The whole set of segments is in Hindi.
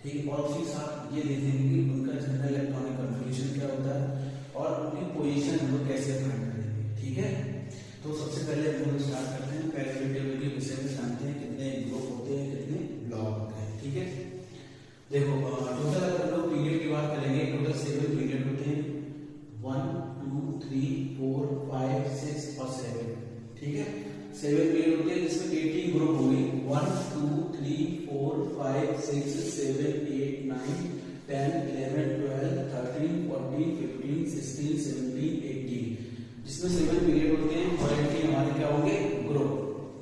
ठीक है, और उसी साथ ये देखेंगे कि उनका जनरल इलेक्ट्रॉनिक कन्फिगरेशन क्या होता है और उनकी पोजीशन हम लोग कैसे फाइंड करेंगे। ठीक है, तो सबसे पहले हम लोग स्टार्ट करते हैं पेरियोडिक टेबल के विषय में, जानते हैं कितने ग्रुप होते हैं, कितने ब्लॉक होते हैं। ठीक है, देखो टोटल अगर हम लोग पीरियड की बात करेंगे, टोटल 7 पीरियड होते हैं, 1 2 3 4 5 6 और 7। ठीक है, 7 पीरियड होते हैं जिसमें 18 ग्रुप होंगे, 1 2 3 4 5 6 7 8 9 10 11 12 13 14 15 16 17 18, जिसमें 7 पीरियड होते हैं और 18 हमारे क्या होंगे ग्रुप।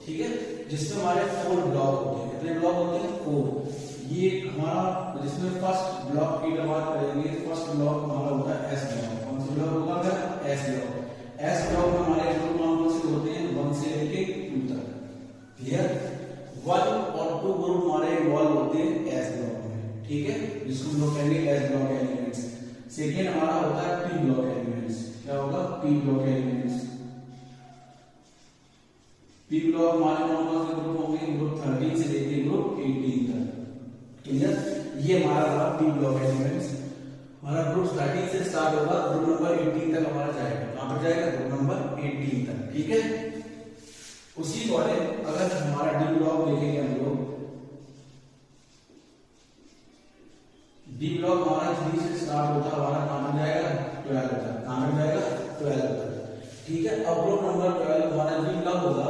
ठीक है, जिसमें हमारे 4 ब्लॉक होते हैं। कितने ब्लॉक होते हैं? 4। ये हमारा जिसमें फर्स्ट ब्लॉक की बात करेंगे, फर्स्ट ब्लॉक हमारा होता है एस ब्लॉक। कौन सा ब्लॉक होगा? S block. एस ब्लॉक में हमारे ग्रुप कौन से होते हैं? 1 से लेके 2 तक। क्लियर? 1 और 2 ग्रुप हमारे इन्वॉल्व होते हैं एस ब्लॉक में। ठीक है, जिसको हम लोग कहेंगे एस ब्लॉक एलिमेंट्स। सेकेंड हमारा होता है पी ब्लॉक एलिमेंट्स। क्या होगा? P block elements. P block हमारे कौन से ग्रुप होंगे? ग्रुप 13 से लेके ग्रुप 18 तक। क्लियर? ये हमारा पी ब्लॉक एलिमेंट्स। हमारा ग्रुप 13 से स्टार्ट होगा, ग्रुप नंबर 18 तक हमारा जाएगा। कहां पर जाएगा? ग्रुप नंबर 18 तक। ठीक है, उसी वाले अगर हमारा डी ब्लॉक देखेंगे हम लोग, डी ब्लॉक हमारा 3 से स्टार्ट होता है, हमारा कहां पर जाएगा? 12 तक। कहां पर जाएगा? 12 तक। ठीक है, अब ग्रुप नंबर 12 हमारा डी ब्लॉक होगा,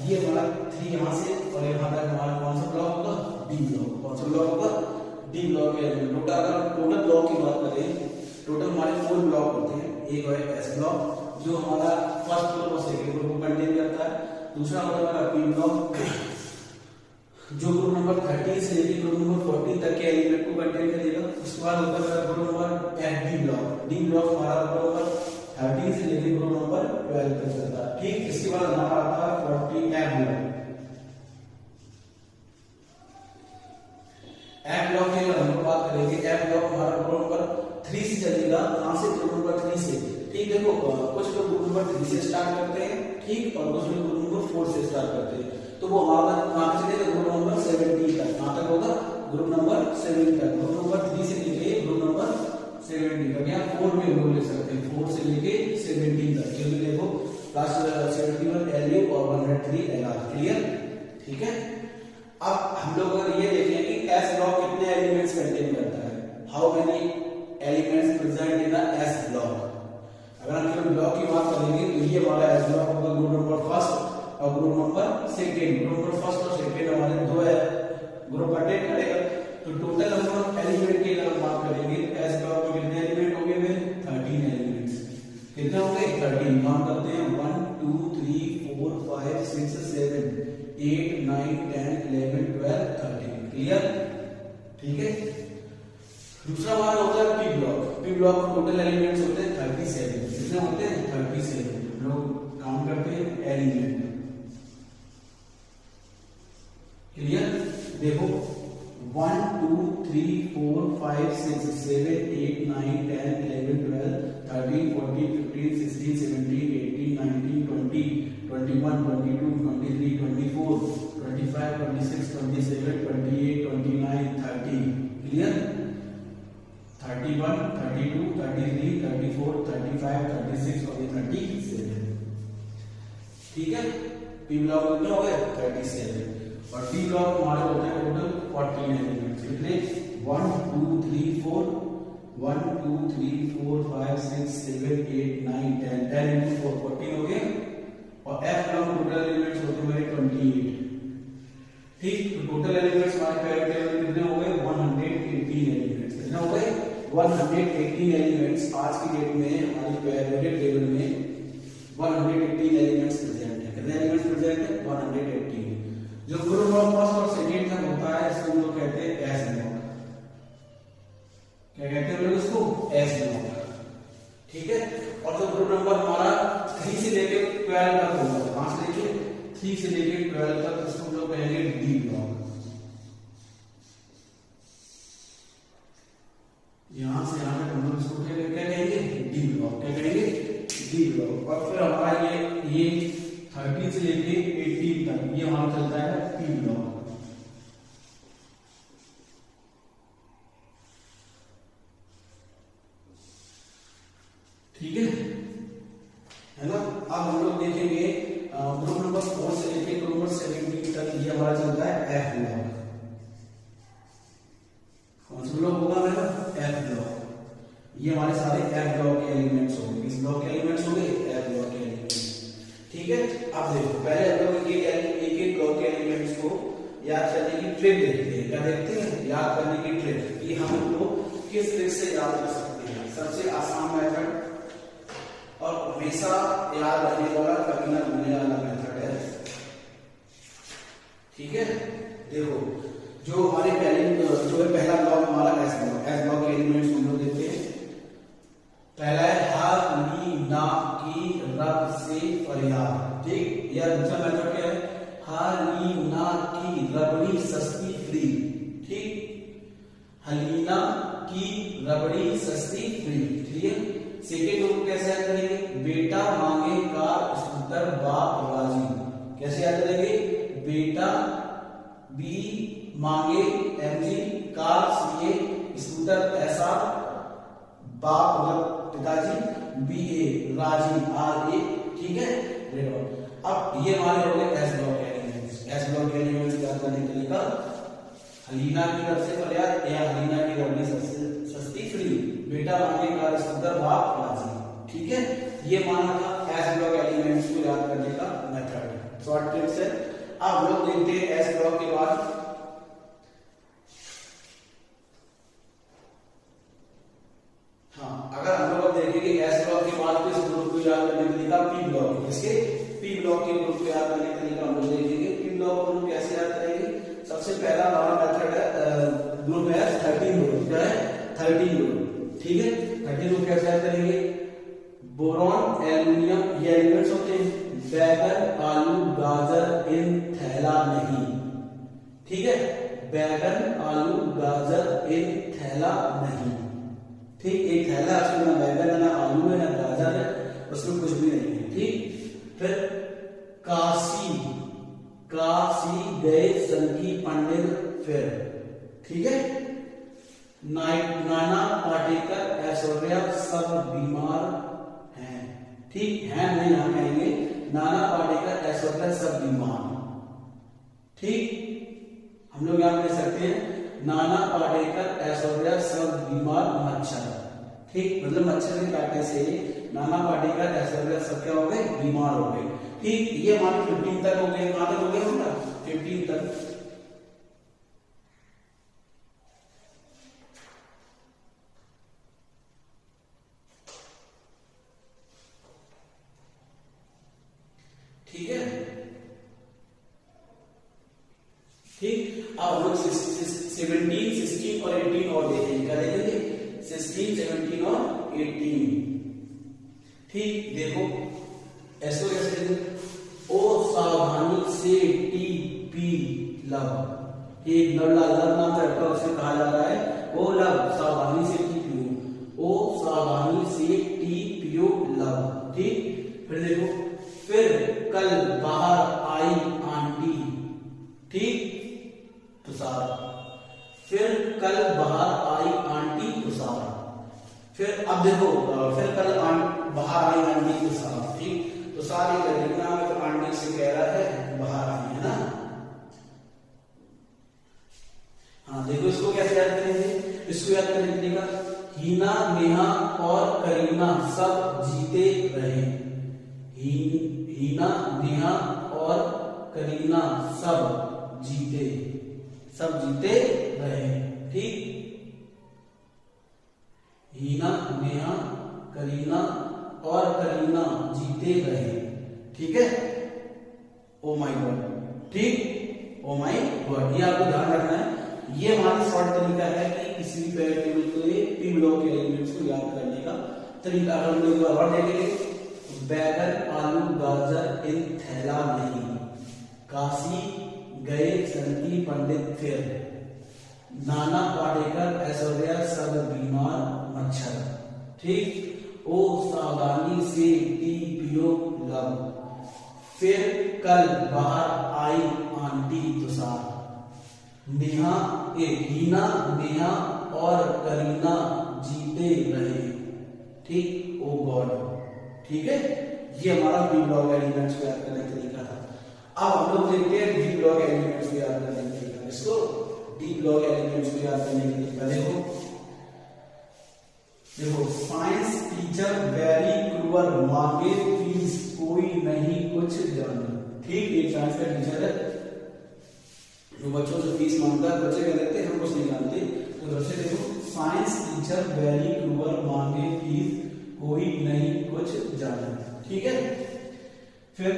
ये हमारा 3 यहां से और यहां तक हमारा कौन सा ब्लॉक होगा? D block. कौन सा ब्लॉक होगा? डी ब्लॉक के टोटल ब्लॉक की बात करें, टोटल हमारे 4 ब्लॉक होते हैं। एक है एस ब्लॉक जो हमारा फर्स्ट ग्रुप और सेकंड ग्रुप को कंटेन करता है। दूसरा होता है हमारा पी ब्लॉक जो ग्रुप नंबर 13 से लेकर ग्रुप नंबर 14 तक के एलिमेंट को कंटेन करेगा। उसके बाद होता है group number D block. D block हमारा ग्रुप नंबर 13 से लेकर ग्रुप नंबर 12 तक चलता है। ठीक, इसके बाद हमारा आता है 40 एफ ब्लॉक। एफ ब्लॉक की अगर हम लोग बात करेंगे, एफ ब्लॉक हमारा ग्रुप नंबर 3 से चलेगा। कहां से? ग्रुप नंबर 3 से। ठीक, देखो कुछ लोग ग्रुप नंबर 3 से स्टार्ट करते हैं, ठीक, और कुछ लोग ग्रुप नंबर 4 से स्टार्ट करते हैं। तो वो हमारा कहां से चलेगा? ग्रुप नंबर 17 तक। कहां तक होगा? ग्रुप नंबर 7 तक। ग्रुप नंबर 3 से लेके ग्रुप नंबर 17 तक, या 4 में हम ले सकते हैं, 4 से लेके 17 तक। क्योंकि देखो क्लास 71 एलयू और 103 एलआर। क्लियर? ठीक है, अब हम लोग अगर ये देखें कि एस ब्लॉक कितने एलिमेंट्स कंटेन करता है, how many elements present in S block. अगर हम केवल ब्लॉक की बात करेंगे तो ये हमारा एस ब्लॉक होगा ग्रुप नंबर फर्स्ट और group number second. Group number first और सेकंड हमारे 2 है, ग्रुप कंटेन करेगा। तो टोटल नंबर ऑफ एलिमेंट की अगर बात करेंगे एस ब्लॉक में कितने एलिमेंट होंगे? 13 एलिमेंट्स। कितने होंगे? 13। काउंट करते हैं, 1 2 3 4 5 6 7 8 9 10 11 12 13। क्लियर? ठीक है, दूसरा हमारा होता है पी ब्लॉक। पी ब्लॉक में टोटल एलिमेंट्स होते हैं 37। कितने होते हैं? 37। हम लोग काउंट करते हैं एलिमेंट। क्लियर? देखो 1 2 3 4 5 6 7 8 9 10 11 12 13 14 15 16 17 18 19 20 21 22 23 24 25 26 27 28 29 30। क्लियर? 31 32 33 34 35 36 और ये 37। ठीक है, पी ब्लॉक कितने हो गए? 37। और डी ब्लॉक हमारे होते हैं टोटल 14 एलिमेंट्स। कितने? 1 2 3 4 1 2 3 4 5 6 7 8 9 10 10 into 4 14 हो गए। और एफ ब्लॉक टोटल एलिमेंट्स होते हैं हमारे 28। ठीक, तो टोटल एलिमेंट्स हमारे पेरियोडिक टेबल में कितने हो गए? 118 एलिमेंट्स। कितने हो गए? 118 एलिमेंट्स। आज की डेट में हमारी पेरियोडिक टेबल में 118 एलिमेंट्स प्रेजेंट है। कितने एलिमेंट्स प्रेजेंट है? 118। जो ग्रुप नंबर फर्स्ट और सेकंड तक होता है इसको हम लोग कहते हैं एस ब्लॉक। क्या कहते हैं हम लोग इसको? S block. ठीक है, और जो ग्रुप नंबर हमारा 3 से लेके 12 तक होगा, कहां से लेके? 3 से लेके 12 तक, इसको हम लोग कहेंगे डी ब्लॉक। यहां से यहां तक हम लोग इसको क्या कहेंगे? D block. क्या कहेंगे? D block. और फिर हमारा ये 13 से लेके 18 तक ये हमारा चलता है पी ब्लॉक। ठीक है ना। अब हम लोग देखेंगे ग्रुप नंबर 4 से लेकर ग्रुप नंबर 17 तक ये हमारा चलता है एफ ब्लॉक। कौन सा ब्लॉक होगा मेरा? F block. ये हमारे सारे एफ ब्लॉक के एलिमेंट्स होंगे। किस ब्लॉक के एलिमेंट्स होंगे? एफ ब्लॉक के एलिमेंट्स। ठीक है, अब देखो पहले हम लोग एक एक ब्लॉक के एलिमेंट्स को याद करने की ट्रिक देखते हैं। क्या देखते हैं? याद करने की ट्रिक कि हम इनको किस ट्रिक से याद कर सकते हैं। सबसे आसान मेथड और हमेशा याद रहने वाला, कभी ना भूलने वाला मेथड है। ठीक है, देखो जो हमारे जो है पहला ब्लॉक हमारा एस ब्लॉक। एस ब्लॉक के एलिमेंट्स हम लोग देखते हैं। पहला है हर नी ना की रब से फरियाद। ठीक, यह दूसरा मेथड क्या है? हर नी ना की रबड़ी सस्ती फ्री। ठीक, हलीना की रबड़ी सस्ती फ्री। ठीक है, सेकेंड ग्रुप कैसे याद करेंगे? बेटा मांगे कार स्कूटर बाप राजी। कैसे याद करेंगे? बेटा बी मांगे एमजी, कार सीए, स्कूटर ऐसा, बाप मतलब पिताजी, बी ए राजी आर ए। ठीक है, अब ये हमारे हो गए एस ब्लॉक के एलिमेंट्स। एस ब्लॉक के एलिमेंट्स याद करने के लिए हलीना की रब से फरियाद या हलीना की रबड़ी सस्ती फ्री, बेटा मांगे कार स्कूटर बाप राजी। ठीक है, ये माना था एस ब्लॉक एलिमेंट्स को याद करने का मेथड, शॉर्ट ट्रिक्स है। अब लोग देखते हैं एस ब्लॉक के बाद अगर हम लोग देखेंगे एस ब्लॉक के बाद किस ग्रुप को याद करने के लिए पी ब्लॉक। इसके पी ब्लॉक के ग्रुप को याद करने के लिए हम लोग देखेंगे पी ब्लॉक को हम कैसे याद करेंगे। सबसे पहला हमारा मेथड है ग्रुप है 13 ग्रुप। क्या है? 13 ग्रुप। ठीक है, 13 ग्रुप कैसे याद करेंगे? बोरॉन एल्यूमिनियम ये एलिमेंट्स होते हैं। बैगन आलू गाजर इन थैला नहीं। ठीक है, बैगन आलू गाजर इन थैला नहीं। ठीक, एक थैला उसमें ना बैगन है, ना आलू है, ना गाजर है, उसमें कुछ भी नहीं है। ठीक, फिर काशी गए संकी पंडित फिर। ठीक है, नाना पाटेकर ऐश्वर्या सब बीमार हैं। ठीक है, नहीं ना कहेंगे, नाना पाटेकर ऐश्वर्या सब बीमार। ठीक, हम लोग यहां कह सकते हैं नाना पाटेकर ऐश्वर्या सब बीमार मच्छर। ठीक, मतलब मच्छर के काटने से नाना पाटेकर ऐश्वर्या सब क्या हो गए? बीमार हो गए। ठीक, ये हमारे 15 तक हो गए। कहां तक हो गए हमारा? 15 तक। ठीक है, ठीक, अब लोग 17, 16 और 18 और देखेंगे। क्या देखेंगे? 16, 17 और 18। ठीक, देखो ऐसे कैसे? ओ सावधानी से टी पी लब। एक लब नाम का उसे कहा जा रहा है। ओ लब सावधानी से टी पियो। ओ सावधानी से टी पियो लब। ठीक, फिर देखो फिर कल बाहर आई आंटी। ठीक, तुषार। फिर कल बाहर आई आंटी तुषार। फिर अब देखो फिर कल बाहर आई आंटी तुषार। ठीक, तुषार ये लड़की नाम है, तो आंटी से कह रहा है बाहर आई, है ना। हाँ, देखो इसको कैसे याद करेंगे? इसको याद करने के लिए हीना नेहा और करीना सब जीते रहे। हीना नेहा और करीना सब जीते रहे। ठीक, हीना नेहा करीना और करीना जीते रहे। ठीक है, ओ माय गॉड। ठीक, ओ माय गॉड, ये आपको ध्यान रखना है। ये हमारा शॉर्ट तरीका है कि किसी भी वेरिएबल को पी ब्लॉक के एलिमेंट्स को याद करने का तरीका। अगर हम लोग और देखेंगे, बैगन आलू गाजर इन थैला नहीं, काशी गए संकी पंडित फिर, नाना पाटेकर ऐश्वर्या सब बीमार मच्छर। ठीक, ओ सावधानी से टी पियो लब। फिर कल बाहर आई आंटी तुषार। हीना नेहा और करीना जीते रहे। ठीक, ओ गॉड। वर्ड, ठीक है। ये हमारा बी ब्लॉक एलिमेंट्स को याद करने का तरीका था। अब हम लोग देखते हैं डी ब्लॉक एलिमेंट्स को याद करने का तरीका। इसको डी ब्लॉक एलिमेंट्स को याद करने का तरीका देखो, देखो साइंस टीचर वेरी क्रूअल, मांगे फीस कोई नहीं कुछ जाने, ठीक। एक साइंस का टीचर है जो बच्चों से फीस मांगता है, बच्चे कह देते हैं हम कुछ नहीं जानते। तो बच्चे देखो साइंस टीचर वेरी क्रूअल, मांगे फीस कोई नहीं कुछ जाने, ठीक है। फिर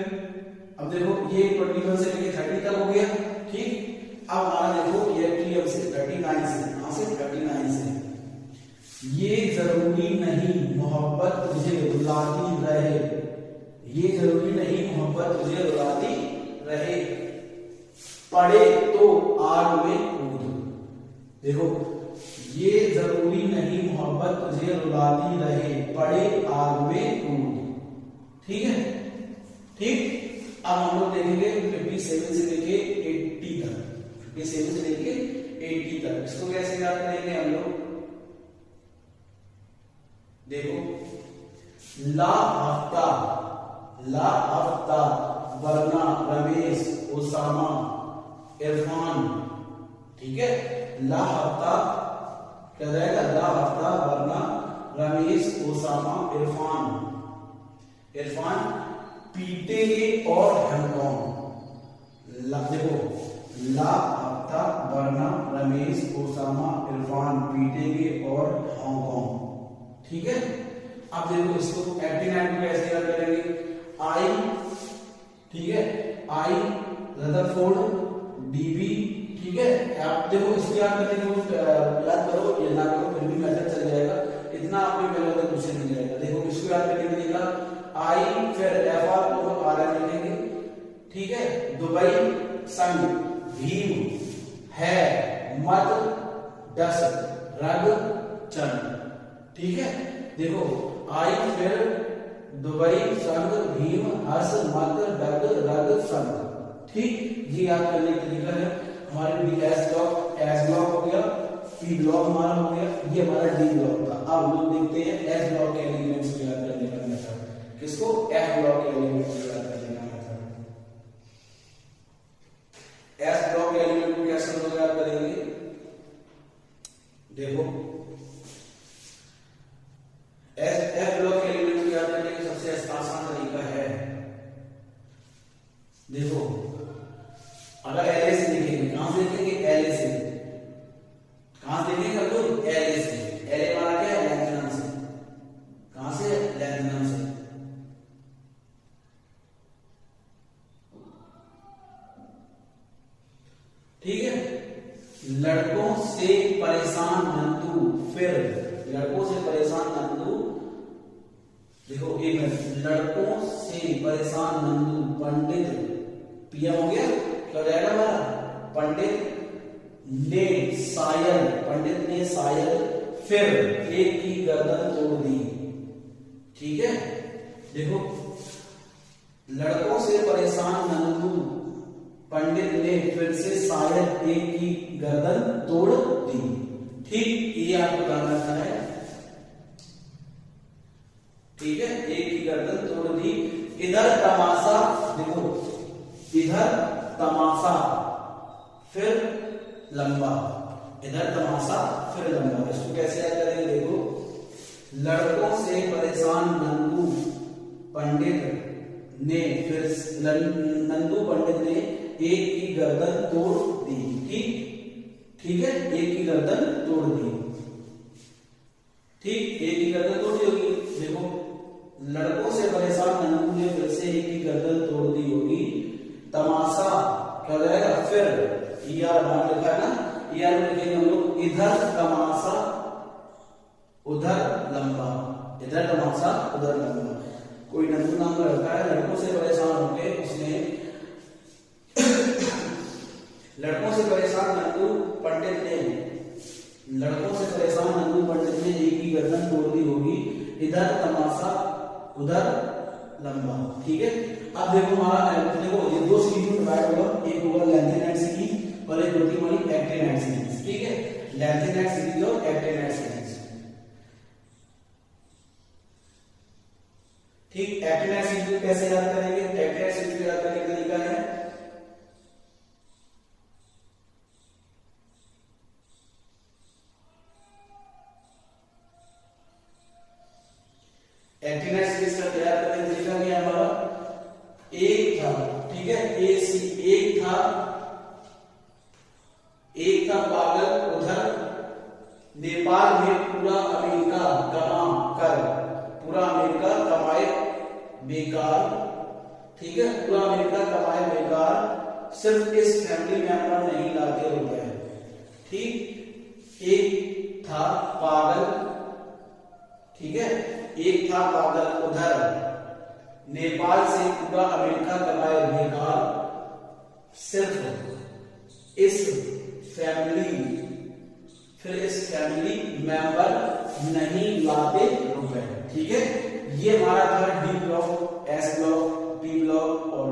अब देखो ये 21 से लेके 30 तक हो गया, ठीक। अब हमारा देखो ये अब से 39 से, कहां से 39 से, ये जरूरी नहीं मोहब्बत तुझे रुलाती रहे, ये जरूरी नहीं मोहब्बत तुझे रुलाती रहे, पड़े तो आग में कूद। देखो ये जरूरी नहीं मोहब्बत तुझे रुलाती रहे, पड़े आग में कूद, ठीक है, ठीक। अब हम लोग देखेंगे 57 से लेके 80 तक, 57 से लेके 80 तक। इसको कैसे याद करेंगे हम लोग, देखो ला हफ्ता, ला हफ्ता, वरना, रमेश, उसामा, इरफान, ठीक है। ला हफ्ता क्या जाएगा, ला हफ्ता, वरना, रमेश, उसामा, इरफान, इरफान पीटेंगे और हांगकांग। देखो ला हफ्ता, वरना, रमेश, उसामा, इरफान पीटेंगे और हांगकांग, ठीक है। अब देखो इसको 89 को कैसे याद करेंगे, आई, ठीक है, आई, रदरफोर्ड, डीबी, ठीक है। आप देखो इसको याद करने को याद करो या ना करो फिर भी मैथड चल जाएगा, इतना आपको पहले वाले क्वेश्चन मिल जाएगा। देखो इसको याद करने के लिए आई, फिर एफ आर को आर एन लिखेंगे, ठीक है। दुबई, संग, भीम, है, मत, दस, रग, चंद, ठीक है। देखो आई, फिर दुबई, संग, भीम, हर्ष, मत, डग, रग, संग, ठीक। ये याद करने का तरीका है। हमारे D S block, S block हो गया, पी ब्लॉक हमारा हो गया, ये हमारा डी ब्लॉक था। अब हम लोग देखते हैं एस ब्लॉक के एलिमेंट्स को याद करने का मेथड। किसको, एफ ब्लॉक के एलिमेंट्स को याद करने का मेथड। एस ब्लॉक के एलिमेंट को कैसे हम लोग याद करेंगे, देखो एफ ब्लॉक के एलिमेंट को याद करने का सबसे आसान तरीका है, देखो अगर एल से लिखेंगे, कहां से लिखेंगे, एल से, कहां से लिखेंगे हम लोग, एल से। एल हमारा क्या है, लैंथनम से, कहां से, लैंथनम से, ठीक है। लड़कों से परेशान नंदू, फिर लड़कों से परेशान नंदू, देखो एक मिनट, लड़कों से परेशान नंदू, पंडित, पीएम हो गया, क्या हो जाएगा हमारा, पंडित ने शायद, पंडित ने शायद फिर एक की गर्दन तोड़ दी, ठीक है। देखो लड़कों से परेशान नंदू, पंडित ने फिर से शायद एक की गर्दन तोड़ दी, ठीक। ये आपको बताना है, ठीक है, एक की गर्दन तोड़ दी। इधर तमाशा, देखो इधर तमाशा फिर लंबा, इधर तमाशा फिर लंबा। इसको कैसे याद करेंगे, देखो लड़कों से परेशान नंदू पंडित ने फिर, नंदू पंडित ने एक की गर्दन तोड़ दी, ठीक, ठीक है, एक की गर्दन तोड़ दी, ठीक, एक की गर्दन तोड़ दी होगी। देखो लड़कों से परेशान नंदू ने फिर से एक की गर्दन तोड़ दी होगी। तमाशा क्या हो जाएगा, फिर ईआर बाहर लिखा है ना, ईआर में लिखेंगे हम लोग, इधर तमाशा उधर लंबा, इधर तमाशा उधर लंबा। कोई नंदू नाम का लड़का है, लड़कों से परेशान होके उसने लड़कों से परेशान नंदू पंडित ने, लड़कों से परेशान नंदू पंडित ने एक की गर्दन तोड़ दी होगी। इधर तमाशा उधर लंबा, ठीक है। अब देखो हमारा, देखो ये दो सीरीज में डिवाइड होगा, एक होगा लेंथेनाइट सीरीज और एक होती हमारी एक्टिनाइट सीरीज, ठीक है। लेंथेनाइट सीरीज और एक्टिनाइट सीरीज। ठीक, एक्टिन एसिड कैसे याद करेंगे? एक्टिन एसिड को याद करने का तरीका है एक्टिन एसिड का तैयार करने का तरीका क्या है हमारा? एक था, ठीक है, AC एक था पागल उधर नेपाल में पूरा अमेरिका कमा कर, पूरा अमेरिका कमाए बेकार, ठीक है, पूरा अमेरिका कमाए बेकार, सिर्फ इस फैमिली मेंबर नहीं लाते रुपए, ठीक। एक था पागल, ठीक है, एक था पागल उधर नेपाल से पूरा अमेरिका कमाए बेकार, सिर्फ इस फैमिली, फिर इस फैमिली मेंबर नहीं लाते रुपए, ठीक है। ये हमारा था D block, S block, P block और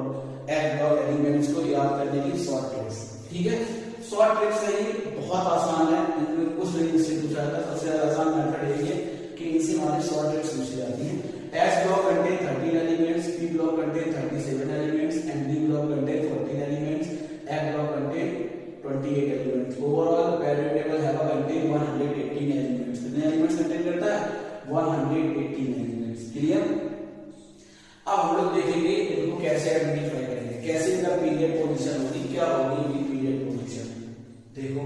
एफ ब्लॉक एलिमेंट्स को याद करने की शॉर्ट ट्रिक्स, ठीक है। शॉर्ट ट्रिक्स है ये, बहुत आसान है, इनमें कुछ नहीं से पूछा था, सबसे ज्यादा आसान मेथड है ये कि इनसे हमारी शॉर्ट ट्रिक्स पूछी जाती हैं। S block contain 13 elements, P block contain 37 elements and D block contain 14 elements, F block contain 28 elements. Overall periodic table have contain 118 elements. कितने एलिमेंट्स कंटेन करता है? 118 एलिमेंट्स। क्लियर? अब हम लोग देखेंगे इनको कैसे आइडेंटिफाई करेंगे, कैसे इनका पीरियड पोजीशन होगी, क्या होगी इनकी पीरियड पोजीशन। देखो